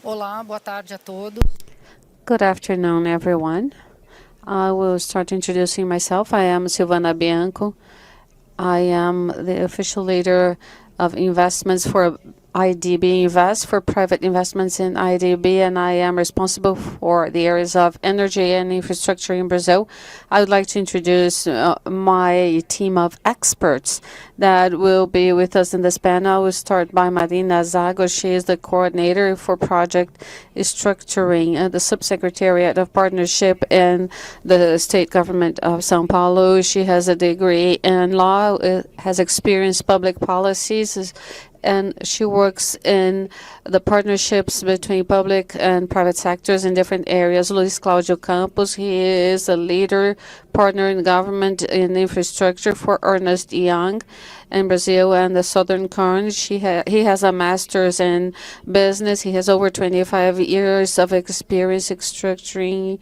Olá, boa tarde a todos. Good afternoon, everyone. I will start introducing myself. I am Silvana Bianco. I am the official leader of investments for IDB Invest, for private investments in IDB, and I am responsible for the areas of energy and infrastructure in Brazil. I would like to introduce my team of experts that will be with us in this panel. We'll start by Marina Zago. She is the coordinator for project structuring at the Subsecretariat of Partnership in the state government of São Paulo. She has a degree in law, has experienced public policies, and she works in the partnerships between public and private sectors in different areas. Claudio Campos, he is a leader partner in government in infrastructure for Ernst Young in Brazil and the Southern Cone. He has a master's in business. He has over 25 years of experience structuring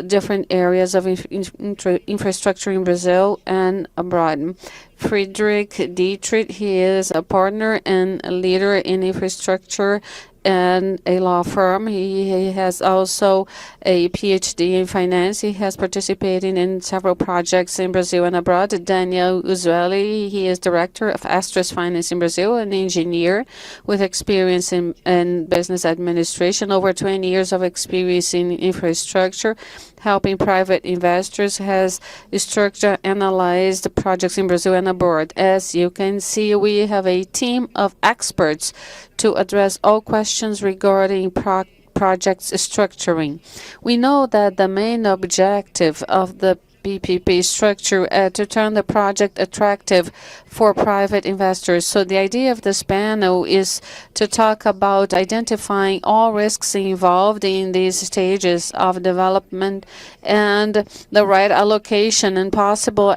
different areas of infrastructure in Brazil and abroad. Frederico Dieterich, he is a partner and a leader in infrastructure and a law firm. He has also a PhD in finance. He has participated in several projects in Brazil and abroad. Daniel Uzueli, he is director of Astris Finance in Brazil, an engineer with experience in business administration, over 20 years of experience in infrastructure, helping private investors, has structured, analyzed projects in Brazil and abroad. As you can see, we have a team of experts to address all questions regarding projects structuring. We know that the main objective of the PPP structure to turn the project attractive for private investors. So the idea of this panel is to talk about identifying all risks involved in these stages of development and the right allocation and possible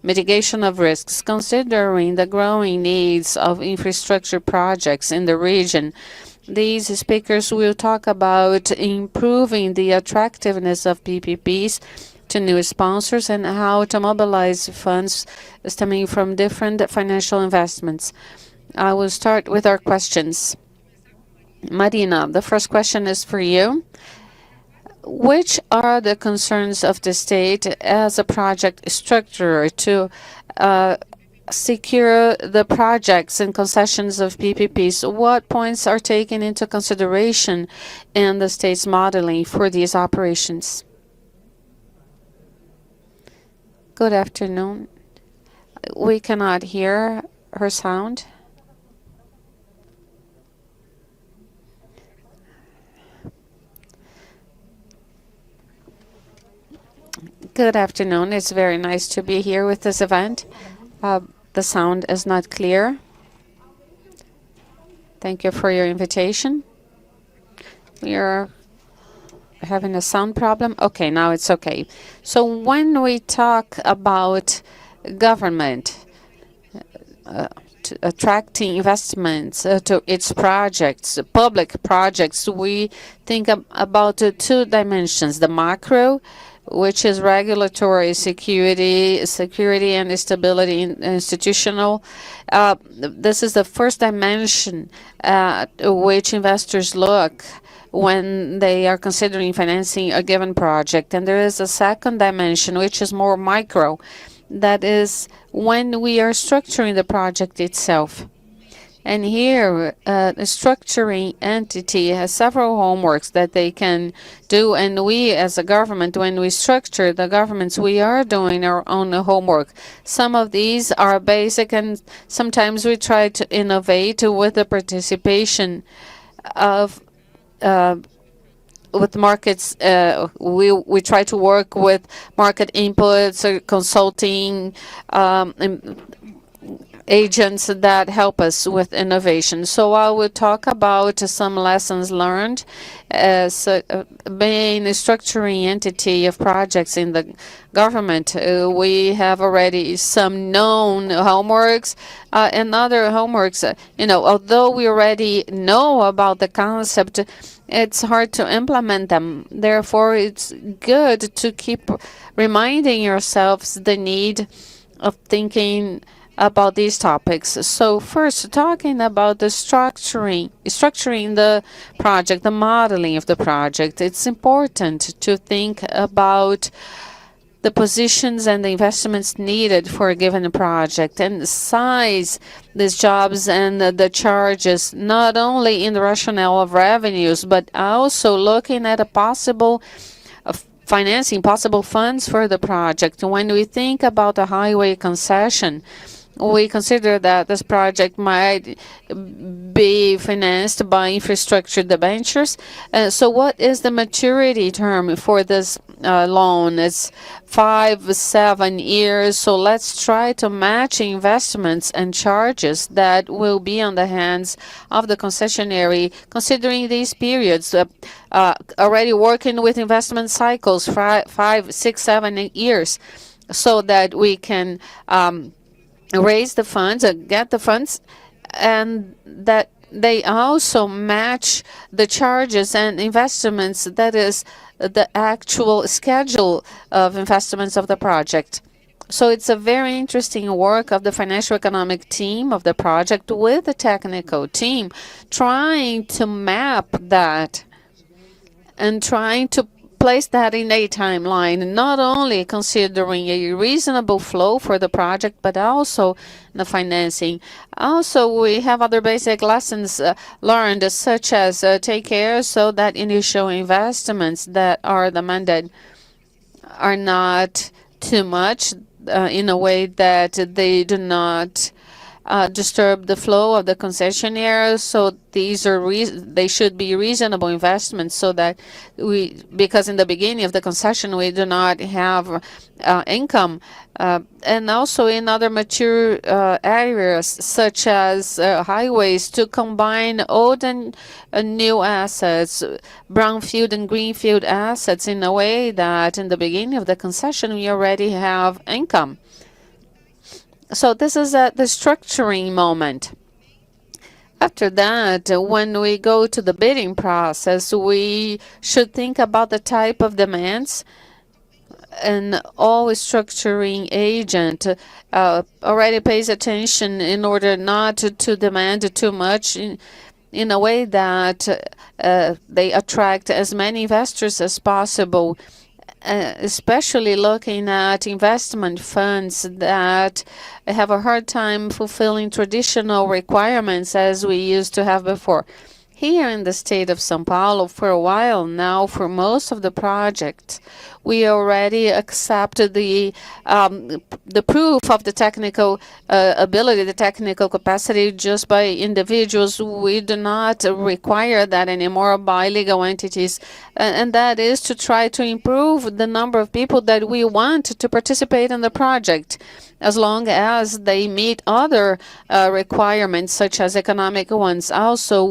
mitigation of risks, considering the growing needs of infrastructure projects in the region. These speakers will talk about improving the attractiveness of PPPs to new sponsors and how to mobilize funds stemming from different financial investments. I will start with our questions. Marina, the first question is for you. Which are the concerns of the state as a project structurer to secure the projects and concessions of PPPs? What points are taken into consideration in the state's modeling for these operations? Good afternoon. We cannot hear her sound. Good afternoon. It's very nice to be here with this event. The sound is not clear. Thank you for your invitation. We are having a sound problem. Okay, now it's okay. So when we talk about government attracting investments to its projects, public projects, we think about two dimensions: the macro, which is regulatory security and stability institutional. This is the first dimension at which investors look when they are considering financing a given project. And there is a second dimension, which is more micro, that is when we are structuring the project itself. And here, a structuring entity has several homeworks that they can do. And we, as a government, when we structure the governments, we are doing our own homework. Some of these are basic, and sometimes we try to innovate with the participation of with markets. We try to work with market inputs, consulting agents that help us with innovation. So I will talk about some lessons learned as being a structuring entity of projects in the government. We have already some known homeworks and other homeworks. Although we already know about the concept, it's hard to implement them. Therefore, it's good to keep reminding yourselves the need of thinking about these topics. So first, talking about the structuring the project, the modeling of the project, it's important to think about the positions and the investments needed for a given project and size these jobs and the charges, not only in the rationale of revenues, but also looking at a possible financing, possible funds for the project. When we think about a highway concession, we consider that this project might be financed by infrastructure debentures. So what is the maturity term for this loan? It's 5-7 years. So let's try to match investments and charges that will be on the hands of the concessionary, considering these periods. Already working with investment cycles, 5, 6, 7 years, so that we can raise the funds, get the funds, and that they also match the charges and investments, that is the actual schedule of investments of the project. So it's a very interesting work of the financial economic team of the project with the technical team, trying to map that and trying to place that in a timeline, not only considering a reasonable flow for the project, but also the financing. Also, we have other basic lessons learned, such as take care so that initial investments that are demanded are not too much in a way that they do not disturb the flow of the concessionaire. So these are they should be reasonable investments, so that because in the beginning of the concession we do not have income, and also in other mature areas such as highways, to combine old and new assets, brownfield and greenfield assets, in a way that in the beginning of the concession we already have income. So this is the structuring moment. After that, when we go to the bidding process, we should think about the type of demands, and all structuring agent already pays attention in order not to demand too much in a way that they attract as many investors as possible. Especially looking at investment funds that have a hard time fulfilling traditional requirements as we used to have before. Here in the state of São Paulo, for a while now, for most of the projects, we already accept the proof of the technical ability, the technical capacity, just by individuals. We do not require that anymore by legal entities, and that is to try to improve the number of people that we want to participate in the project, as long as they meet other requirements, such as economic ones. Also,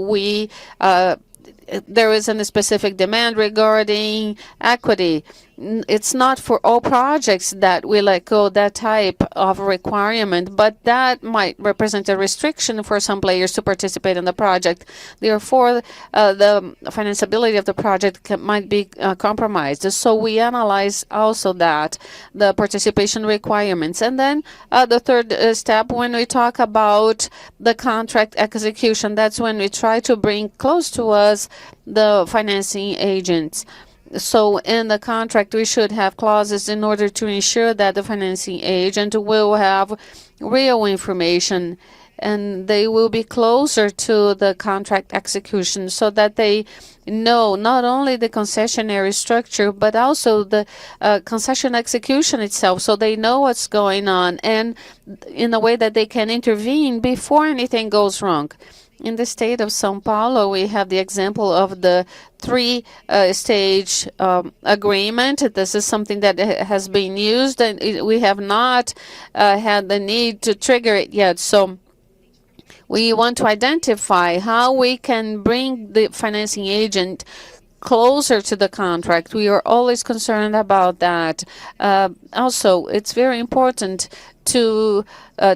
there is a specific demand regarding equity. It's not for all projects that we let go that type of requirement, but that might represent a restriction for some players to participate in the project. Therefore, the financeability of the project might be compromised. So we analyze also that, the participation requirements. And then the third step, when we talk about the contract execution, that's when we try to bring close to us the financing agents. So in the contract, we should have clauses in order to ensure that the financing agent will have real information, and they will be closer to the contract execution, so that they know not only the concessionary structure, but also the concession execution itself, so they know what's going on, and in a way that they can intervene before anything goes wrong. In the state of São Paulo, we have the example of the three-stage agreement. This is something that has been used, and we have not had the need to trigger it yet. So we want to identify how we can bring the financing agent closer to the contract. We are always concerned about that. Also, it's very important to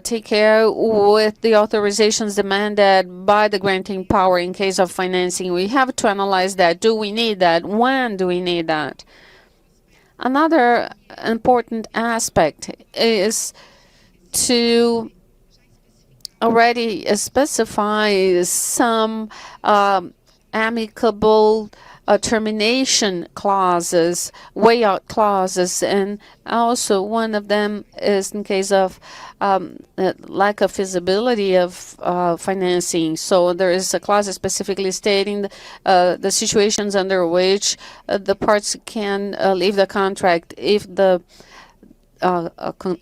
take care with the authorizations demanded by the granting power in case of financing. We have to analyze that. Do we need that? When do we need that? Another important aspect is to already specifies some amicable termination clauses, way out clauses, and also one of them is in case of lack of feasibility of financing. So there is a clause specifically stating the situations under which the parts can leave the contract if the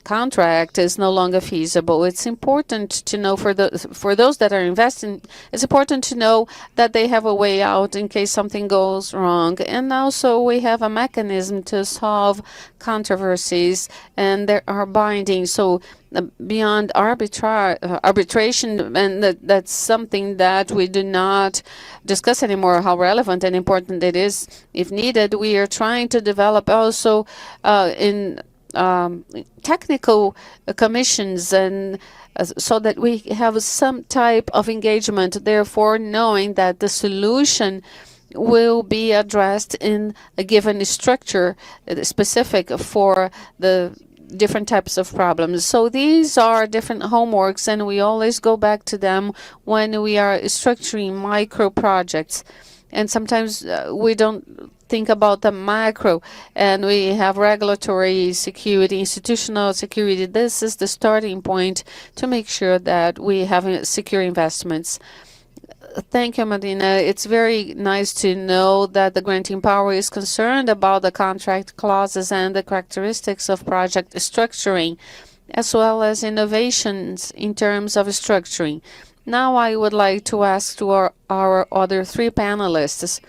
contract is no longer feasible. It's important to know for those that are investing, it's important to know that they have a way out in case something goes wrong. And also we have a mechanism to solve controversies, and there are binding. So beyond arbitration, and that's something that we do not discuss anymore, how relevant and important it is if needed. We are trying to develop also in technical commissions, and so that we have some type of engagement, therefore knowing that the solution will be addressed in a given structure specific for the different types of problems. So these are different homeworks, and we always go back to them when we are structuring micro projects. And sometimes we don't think about the macro, and we have regulatory security, institutional security. This is the starting point to make sure that we have secure investments. Thank you, Marina. It's very nice to know that the granting power is concerned about the contract clauses and the characteristics of project structuring, as well as innovations in terms of structuring. Now I would like to ask to our other three panelists,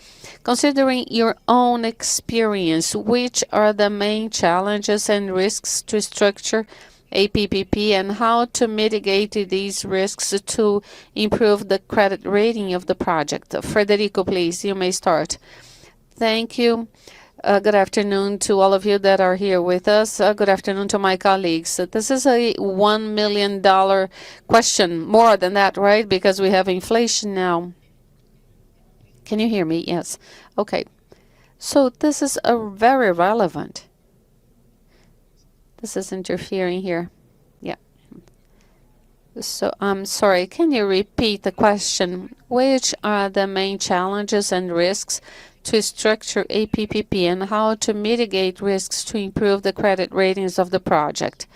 considering your own experience, which are the main challenges and risks to structure a PPP, and how to mitigate these risks to improve the credit rating of the project? Frederico, please, you may start. Thank you. Good afternoon to all of you that are here with us. Good afternoon to my colleagues. This is a $1 million question, more than that, right? Because we have inflation now. Can you hear me? Yes. Okay. So this is a very relevant. This is interfering here. Yeah. So I'm sorry. Can you repeat the question? Which are the main challenges and risks to structure a PPP, and how to mitigate risks to improve the credit ratings of the project?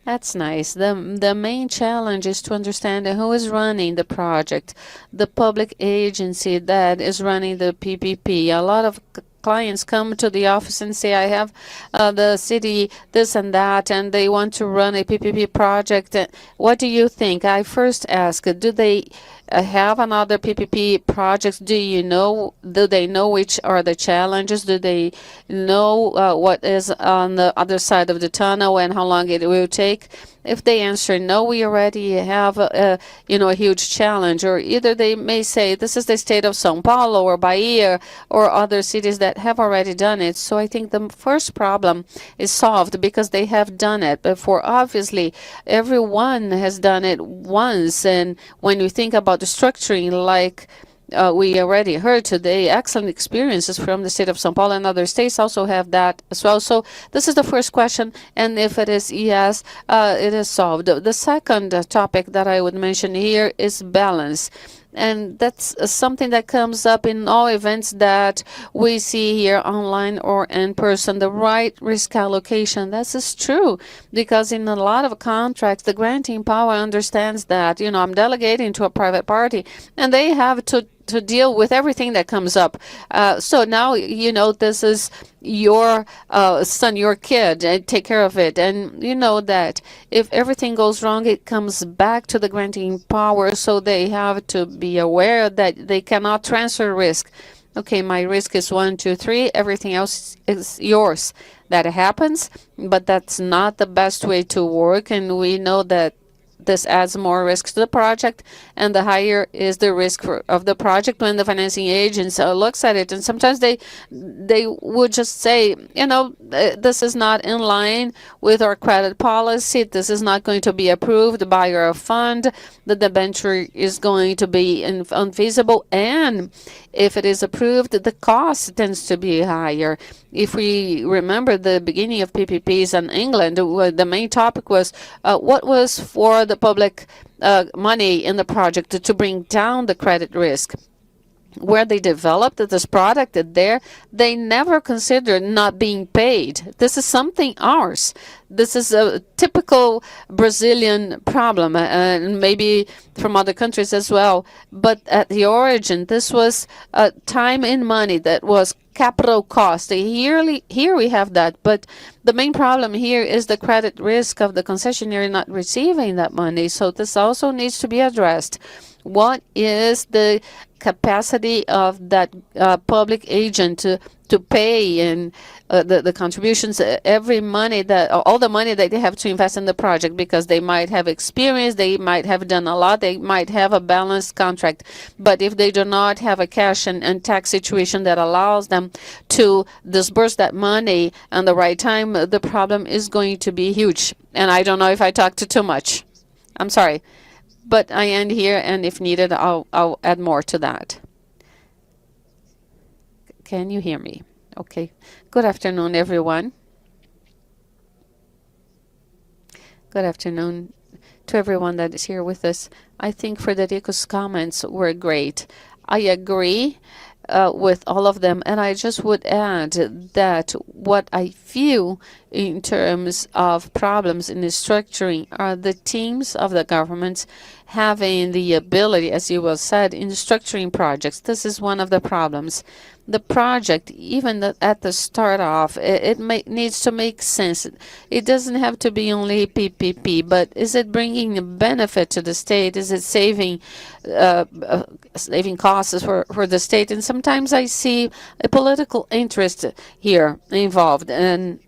That's nice. The main challenge is to understand who is running the project, the public agency that is running the PPP. A lot of clients come to the office and say, I have the city this and that, and they want to run a PPP project. What do you think? I first ask, do they have another PPP project? Do they know which are the challenges? Do they know what is on the other side of the tunnel and how long it will take? If they answer no, we already have a huge challenge. Or either they may say this is the state of São Paulo or Bahia or other cities that have already done it. So I think the first problem is solved because they have done it before. Obviously, everyone has done it once, and when you think about the structuring, like we already heard today, excellent experiences from the state of São Paulo, and other states also have that as well. So this is the first question, and if it is yes, it is solved. The second topic that I would mention here is balance. And that's something that comes up in all events that we see here online or in person. The right risk allocation. This is true because in a lot of contracts, the granting power understands that, I'm delegating to a private party and they have to deal with everything that comes up. So now, this is your son, your kid, and take care of it. And you know that if everything goes wrong, it comes back to the granting power. So they have to be aware that they cannot transfer risk. Okay, my risk is 1, 2, 3. Everything else is yours. That happens, but that's not the best way to work. And we know that this adds more risk to the project, and the higher is the risk of the project when the financing agents looks at it. And sometimes they would just say, this is not in line with our credit policy. This is not going to be approved by our fund. The debenture is going to be unfeasible. And if it is approved, the cost tends to be higher. If we remember the beginning of PPPs in England, the main topic was what was for the public money in the project to bring down the credit risk. Where they developed this product there, they never considered not being paid. This is something ours. This is a typical Brazilian problem, and maybe from other countries as well. But at the origin, this was time and money that was capital cost. Here we have that, but the main problem here is the credit risk of the concessionaire not receiving that money. So this also needs to be addressed. What is the capacity of that public agent to pay and the contributions, every money that all the money that they have to invest in the project, because they might have experience, they might have done a lot, they might have a balanced contract, but if they do not have a cash and tax situation that allows them to disburse that money at the right time, the problem is going to be huge. And I don't know if I talked too much. I'm sorry. But I end here, and if needed, I'll add more to that. Can you hear me? Okay. Good afternoon, everyone. Good afternoon to everyone that is here with us. I think Frederico's comments were great. I agree with all of them, and I just would add that what I feel in terms of problems in the structuring are the teams of the governments having the ability, as you well said, in structuring projects. This is one of the problems. The project, even at the start off, it needs to make sense. It doesn't have to be only PPP, but is it bringing a benefit to the state? Is it saving costs for the state? And sometimes I see a political interest here involved, and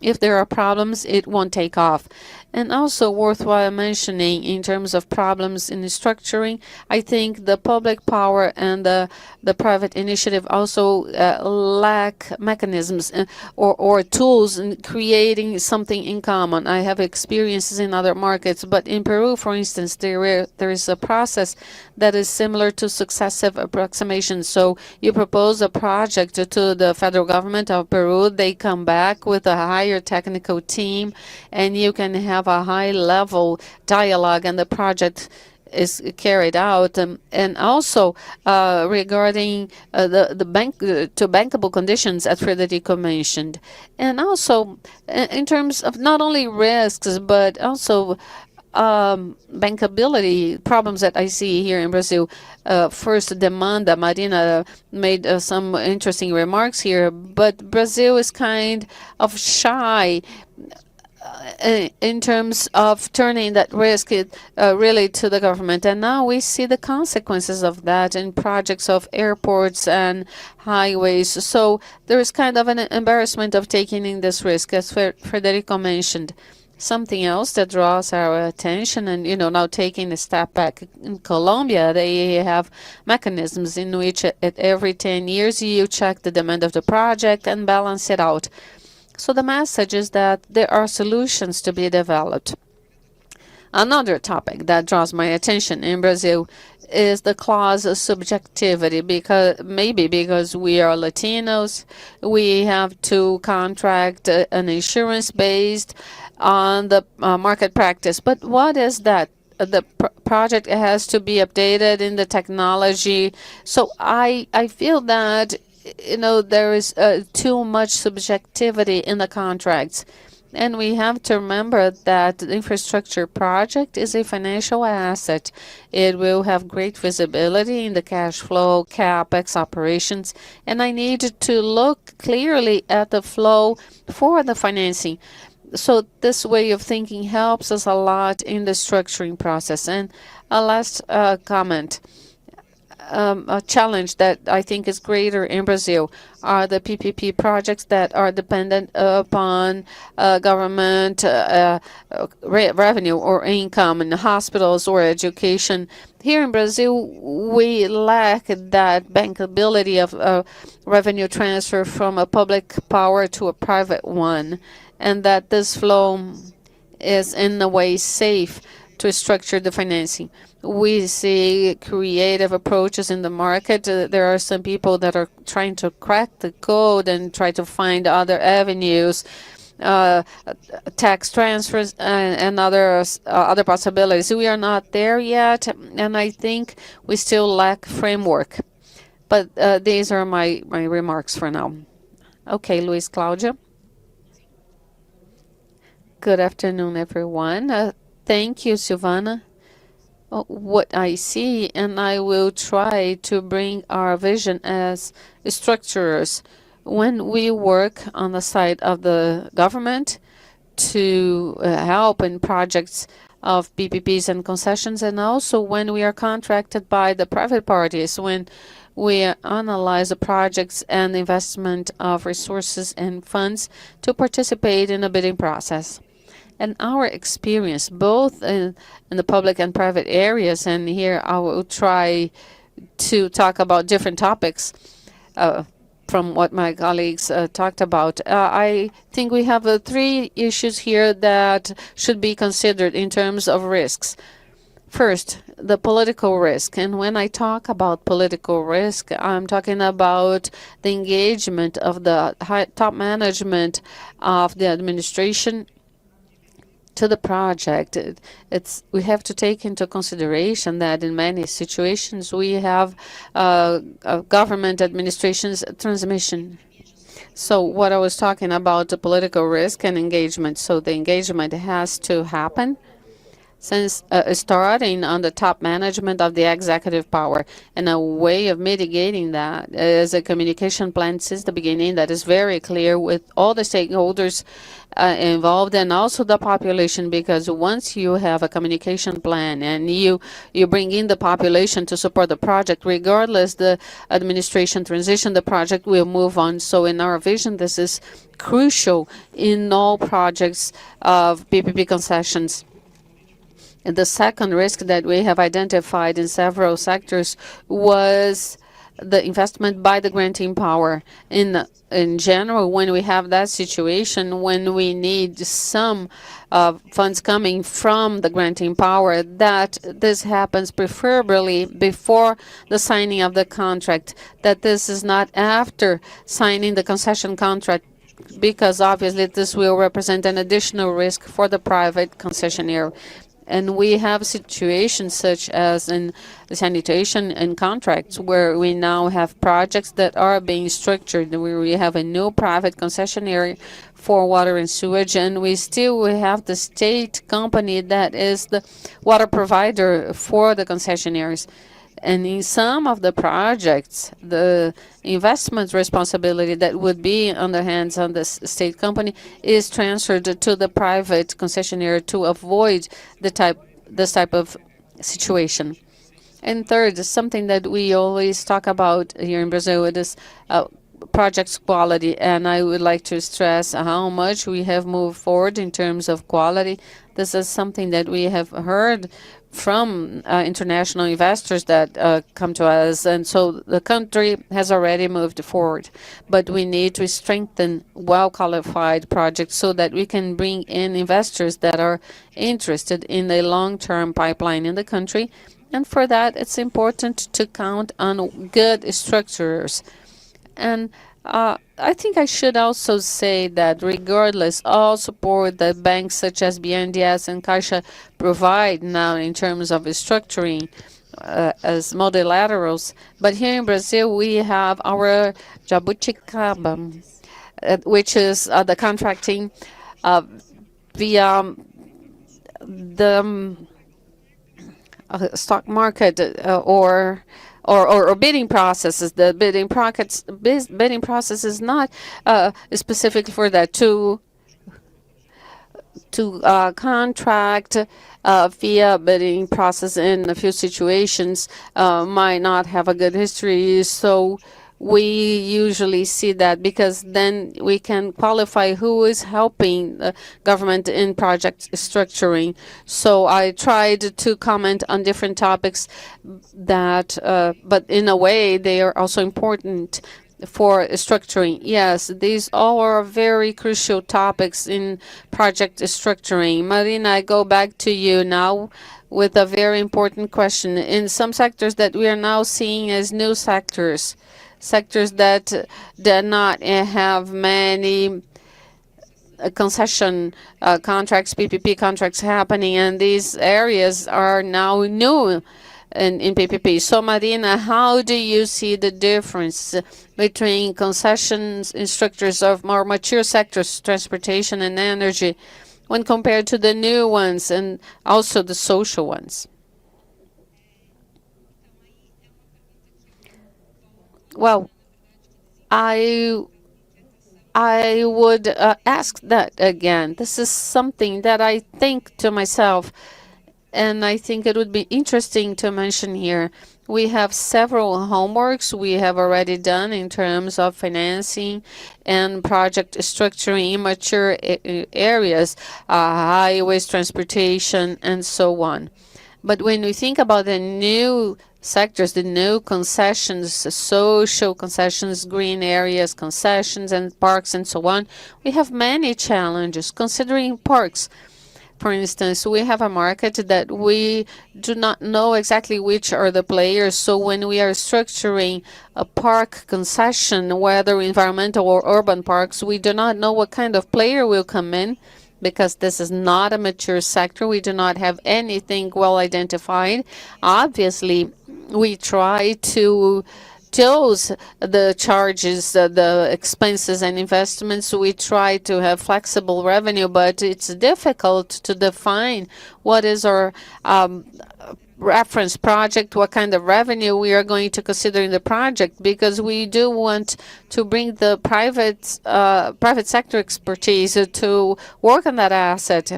if there are problems, it won't take off. And also worthwhile mentioning in terms of problems in the structuring, I think the public power and the private initiative also lack mechanisms or tools in creating something in common. I have experiences in other markets, but in Peru, for instance, there is a process that is similar to successive approximations. So you propose a project to the federal government of Peru, they come back with a higher technical team, and you can have a high-level dialogue, and the project is carried out. And also regarding the bankable conditions, as Frederico mentioned, and also in terms of not only risks but also bankability problems that I see here in Brazil. First, demanda. Marina made some interesting remarks here, but Brazil is kind of shy in terms of turning that risk really to the government. And now we see the consequences of that in projects of airports and highways. So there is kind of an embarrassment of taking in this risk, as Frederico mentioned. Something else that draws our attention, and now taking a step back, in Colombia, they have mechanisms in which at every 10 years you check the demand of the project and balance it out. So the message is that there are solutions to be developed. Another topic that draws my attention in Brazil is the clause of subjectivity, because we are Latinos, we have to contract an insurance based on the market practice. But what is that? The project has to be updated in the technology. So I feel that there is too much subjectivity in the contracts. And we have to remember that the infrastructure project is a financial asset. It will have great visibility in the cash flow, CapEx operations, and I need to look clearly at the flow for the financing. So this way of thinking helps us a lot in the structuring process. And a last comment. A challenge that I think is greater in Brazil are the PPP projects that are dependent upon government revenue or income in hospitals or education. Here in Brazil, we lack that bankability of revenue transfer from a public power to a private one, and that this flow is in a way safe. to structure the financing. We see creative approaches in the market. There are some people that are trying to crack the code and try to find other avenues, tax transfers and other possibilities. We are not there yet, and I think we still lack framework. But these are my remarks for now. Okay, Luiz, Claudio. Good afternoon, everyone. Thank you, Silvana. What I see, and I will try to bring our vision as structurers. When we work on the side of the government to help in projects of PPPs and concessions, and also when we are contracted by the private parties, when we analyze the projects and the investment of resources and funds to participate in the bidding process. And our experience, both in the public and private areas, and here I will try to talk about different topics from what my colleagues talked about. I think we have 3 issues here that should be considered in terms of risks. First, the political risk. And when I talk about political risk, I'm talking about the engagement of the top management of the administration to the project. We have to take into consideration that in many situations we have government administration's transmission. So what I was talking about, the political risk and engagement. So the engagement has to happen since starting on the top management of the executive power. And a way of mitigating that is a communication plan since the beginning that is very clear with all the stakeholders involved and also the population, because once you have a communication plan and you bring in the population to support the project, regardless the administration transition, the project will move on. So in our vision, this is crucial in all projects of PPP concessions. The second risk that we have identified in several sectors was the investment by the granting power. In general, when we have that situation, when we need some funds coming from the granting power, that this happens preferably before the signing of the contract, that this is not after signing the concession contract, because obviously this will represent an additional risk for the private concessionaire. And we have situations such as in the sanitation and contracts where we now have projects that are being structured, where we have a new private concessionary for water and sewage, and we have the state company that is the water provider for the concessionaires. And in some of the projects, the investment responsibility that would be on the hands of the state company is transferred to the private concessionaire to avoid this type of situation. And third, something that we always talk about here in Brazil, it is projects quality. And I would like to stress how much we have moved forward in terms of quality. This is something that we have heard from international investors that come to us, and so the country has already moved forward. But we need to strengthen well-qualified projects so that we can bring in investors that are interested in a long-term pipeline in the country. And for that, it's important to count on good structures. And I think I should also say that regardless all support that banks such as BNDES and Caixa provide now in terms of structuring as multilaterals, but here in Brazil we have our jabuticaba, which is the contracting via the stock market or bidding processes. The bidding process is not specific for that. To contract via bidding process in a few situations might not have a good history. So we usually see that because then we can qualify who is helping the government in project structuring. So I tried to comment on different topics that, but in a way they are also important for structuring. Yes, these all are very crucial topics in project structuring. Marina, I go back to you now with a very important question. In some sectors that we are now seeing as new sectors, sectors that did not have many concession contracts, PPP contracts happening, and these areas are now new in PPP. So, Marina, how do you see the difference between concessions in structures of more mature sectors, transportation and energy, when compared to the new ones and also the social ones? Well, I I would ask that again. This is something that I think to myself, and I think it would be interesting to mention here. We have several homeworks we have already done in terms of financing and project structuring in mature areas, highways, transportation, and so on. But when we think about the new sectors, the new concessions, social concessions, green areas concessions, and parks, and so on, we have many challenges. Considering parks, for instance, we have a market that we do not know exactly which are the players. So when we are structuring a park concession, whether environmental or urban parks, we do not know what kind of player will come in, because this is not a mature sector. We do not have anything well identified. Obviously, we try to choose the charges, the expenses and investments. We try to have flexible revenue, but it's difficult to define what is our reference project, what kind of revenue we are going to consider in the project, because we do want to bring the private sector expertise to work on that asset.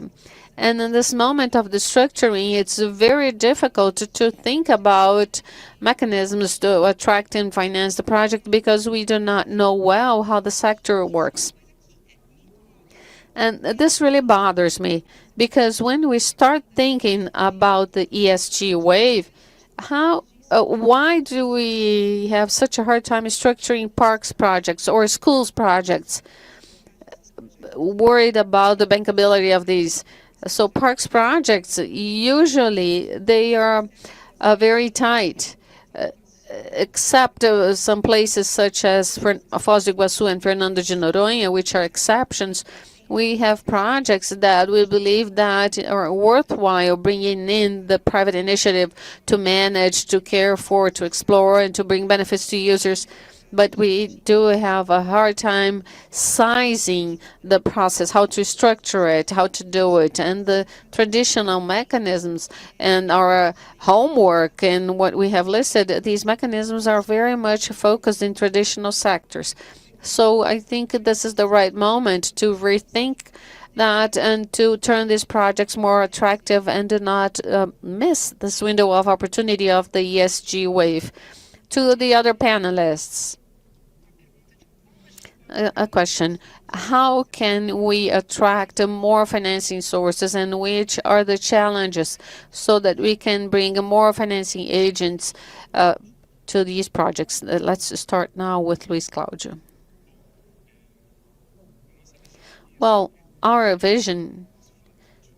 And in this moment of the structuring, it's very difficult to think about mechanisms to attract and finance the project, because we do not know well how the sector works. And this really bothers me, because when we start thinking about the ESG wave, why do we have such a hard time structuring parks projects or schools projects, worried about the bankability of these? So parks projects, usually they are very tight, except some places such as Foz do Iguaçu and Fernando de Noronha, which are exceptions. We have projects that we believe that are worthwhile bringing in the private initiative to manage, to care for, to explore, and to bring benefits to users. But we do have a hard time sizing the process, how to structure it, how to do it, and the traditional mechanisms and our homework and what we have listed. These mechanisms are very much focused in traditional sectors. So I think this is the right moment to rethink that and to turn these projects more attractive and do not miss this window of opportunity of the ESG wave. To the other panelists, a question. How can we attract more financing sources, and which are the challenges, so that we can bring more financing agents to these projects? Let's start now with Luiz Claudio. Well, our vision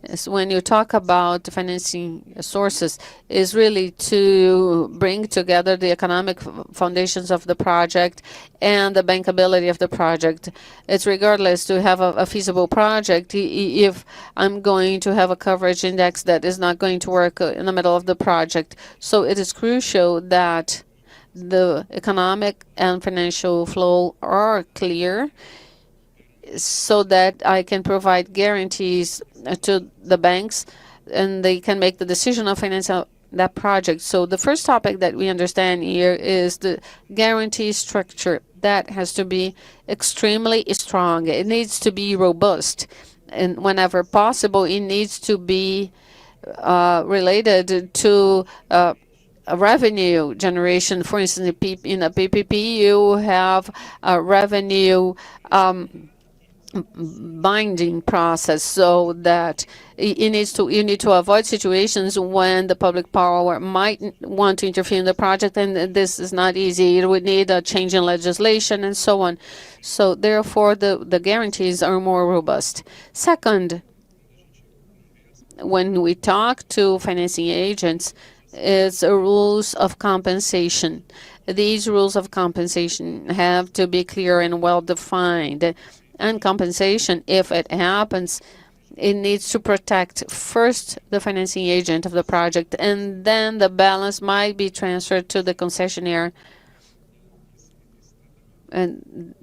is, when you talk about financing sources, is really to bring together the economic foundations of the project and the bankability of the project. It's regardless to have a feasible project if I'm going to have a coverage index that is not going to work in the middle of the project. So it is crucial that the economic and financial flow are clear, so that I can provide guarantees to the banks and they can make the decision of financing that project. So the first topic that we understand here is the guarantee structure. That has to be extremely strong. It needs to be robust. And whenever possible, it needs to be related to a revenue generation. For instance, in a PPP, you have a revenue binding process, so that you need to avoid situations when the public power might want to interfere in the project, and this is not easy. It would need a change in legislation and so on. So therefore, the guarantees are more robust. Second, when we talk to financing agents, it's rules of compensation. These rules of compensation have to be clear and well defined. And compensation, if it happens, it needs to protect first the financing agent of the project, and then the balance might be transferred to the concessionaire. And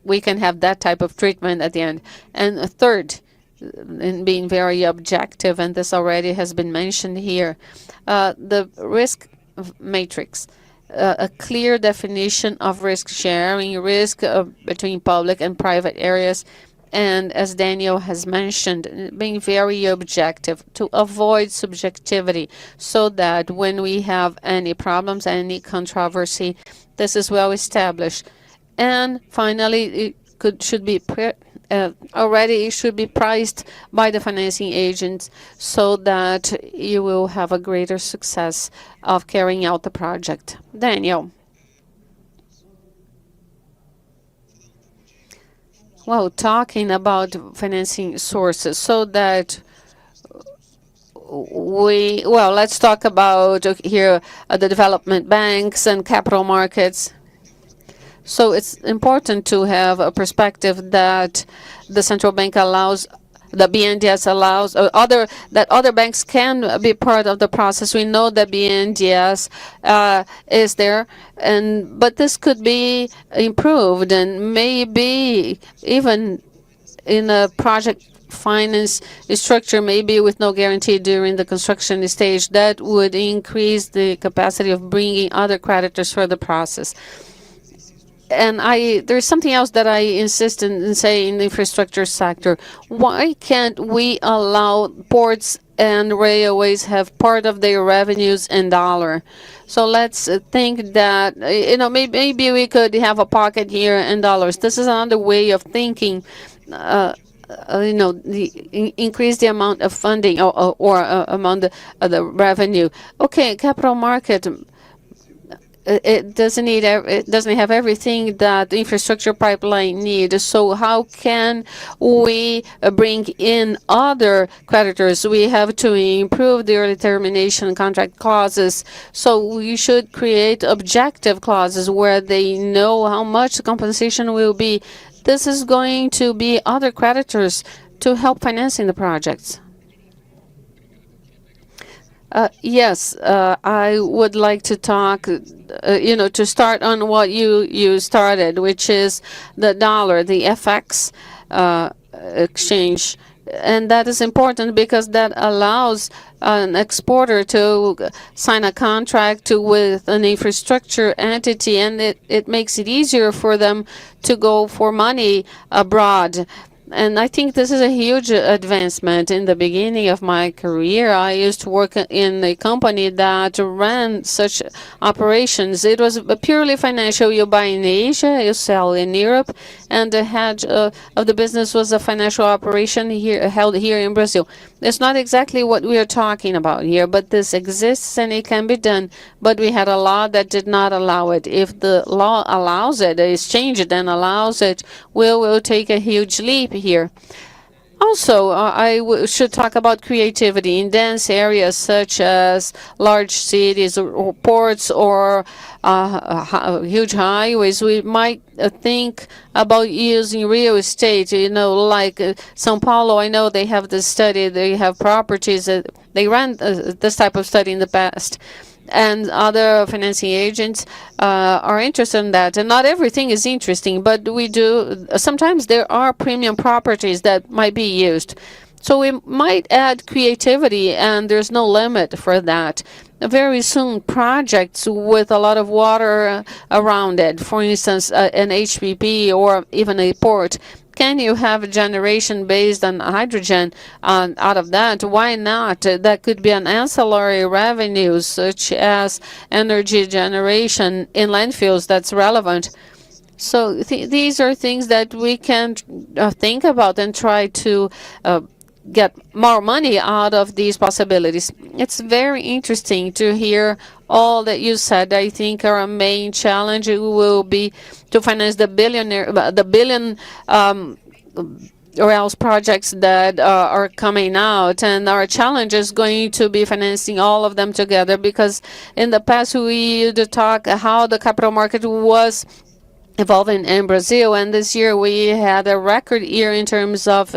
we can have that type of treatment at the end. And third, in being very objective, and this already has been mentioned here, the risk matrix. A clear definition of risk sharing, risk between public and private areas, and as Daniel has mentioned, being very objective to avoid subjectivity, so that when we have any problems, any controversy, this is well established. And finally, it should be already it should be priced by the financing agents, so that you will have a greater success of carrying out the project. Daniel. Well, talking about financing sources, so that let's talk about here the development banks and capital markets. So it's important to have a perspective that the central bank allows, the BNDES allows, that other banks can be part of the process. We know that BNDES is there, but this could be improved, and maybe even in a project finance structure, maybe with no guarantee during the construction stage, that would increase the capacity of bringing other creditors for the process. And there's something else that I insist in saying in the infrastructure sector. Why can't we allow ports and railways have part of their revenues in dollar? So let's think that, maybe we could have a pocket here in dollars. This is another way of thinking. Increase the amount of funding or among the revenue. Okay, capital market. It doesn't have everything that the infrastructure pipeline needs. So how can we bring in other creditors? We have to improve the early termination contract clauses. So we should create objective clauses where they know how much the compensation will be. This is going to be other creditors to help financing the projects. Yes, I would like to talk, to start on what you started, which is the dollar, the FX exchange. And that is important because that allows an exporter to sign a contract with an infrastructure entity, and it makes it easier for them to go for money abroad. And I think this is a huge advancement. In the beginning of my career, I used to work in a company that ran such operations. It was purely financial. You buy in Asia, you sell in Europe, and the head of the business was a financial operation held here in Brazil. It's not exactly what we are talking about here, but this exists and it can be done. But we had a law that did not allow it. If the law allows it, is changed and allows it, we will take a huge leap here. Also, I should talk about creativity in dense areas such as large cities or ports or huge highways. We might think about using real estate, like São Paulo. I know they have this study, they have properties. They ran this type of study in the past. And other financing agents are interested in that. And not everything is interesting, but we do. Sometimes there are premium properties that might be used. So we might add creativity, and there's no limit for that. Very soon, projects with a lot of water around it, for instance, an HPP or even a port. Can you have generation based on hydrogen out of that? Why not? That could be an ancillary revenue, such as energy generation in landfills. That's relevant. So these are things that we can think about and try to get more money out of these possibilities. It's very interesting to hear all that you said. I think our main challenge will be to finance the billion or else projects that are coming out, and our challenge is going to be financing all of them together, because in the past we used to talk how the capital market was evolving in Brazil, and this year we had a record year in terms of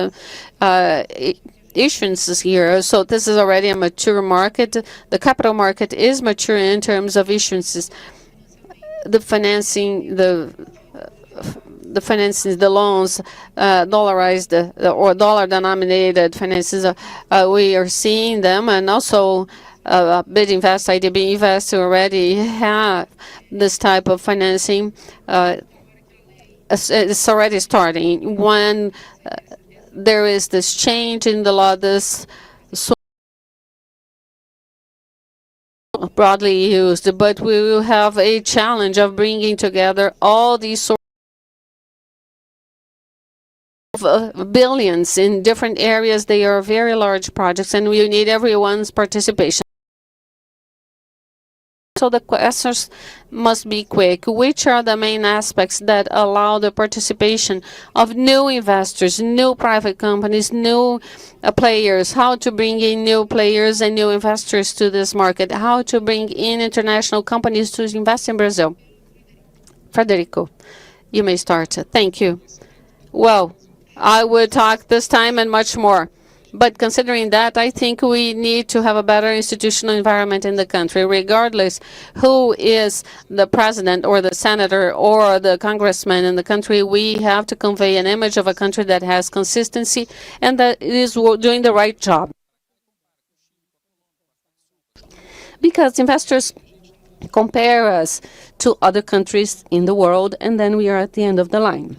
issuances here. So this is already a mature market. The capital market is mature in terms of issuances. The financing, the loans, dollarized or dollar-denominated finances, we are seeing them, and also Bid Invest, IDB Invest already have this type of financing. It's already starting. When there is this change in the law, this so broadly used, but we will have a challenge of bringing together all these sorts of billions in different areas. They are very large projects, and we need everyone's participation. So the questions must be quick. Which are the main aspects that allow the participation of new investors, new private companies, new players? How to bring in new players and new investors to this market? How to bring in international companies to invest in Brazil? Frederico, you may start. Thank you. Well, I would talk this time and much more. But considering that, I think we need to have a better institutional environment in the country, regardless who is the president or the senator or the congressman in the country. We have to convey an image of a country that has consistency and that is doing the right job. Because investors compare us to other countries in the world, and then we are at the end of the line.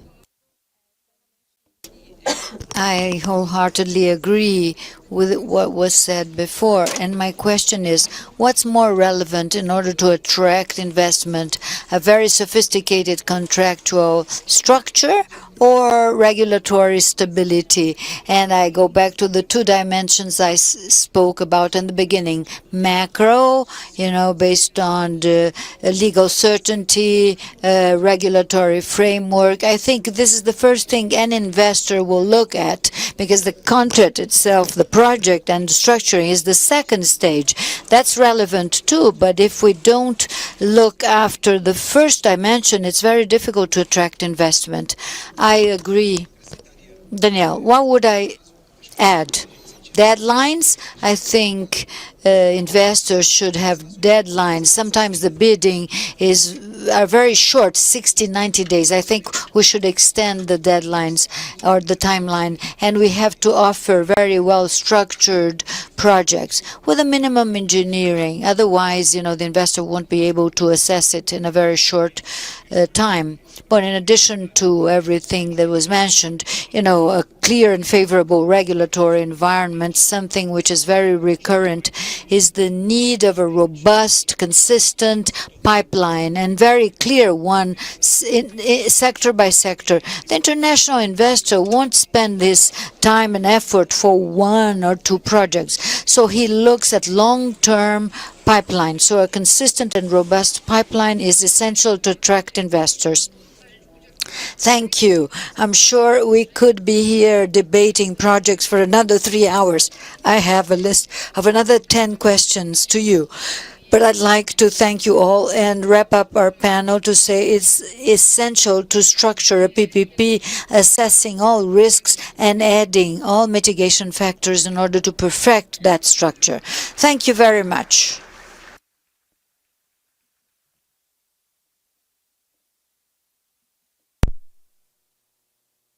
I wholeheartedly agree with what was said before. And my question is, what's more relevant in order to attract investment? A very sophisticated contractual structure or regulatory stability? And I go back to the two dimensions I spoke about in the beginning. Macro, based on the legal certainty, regulatory framework. I think this is the first thing an investor will look at, because the contract itself, the project and the structuring is the second stage. That's relevant too, but if we don't look after the first dimension, it's very difficult to attract investment. I agree. Danielle, what would I add? Deadlines? I think investors should have deadlines. Sometimes the bidding are very short, 60, 90 days. I think we should extend the deadlines or the timeline, and we have to offer very well-structured projects with a minimum engineering. Otherwise, the investor won't be able to assess it in a very short time. But in addition to everything that was mentioned, a clear and favorable regulatory environment, something which is very recurrent, is the need of a robust, consistent pipeline, and very clear one, sector by sector. The international investor won't spend his time and effort for one or two projects. So he looks at long-term pipeline. So a consistent and robust pipeline is essential to attract investors. Thank you. I'm sure we could be here debating projects for another 3 hours. I have a list of another 10 questions to you. But I'd like to thank you all and wrap up our panel to say it's essential to structure a PPP, assessing all risks and adding all mitigation factors in order to perfect that structure. Thank you very much.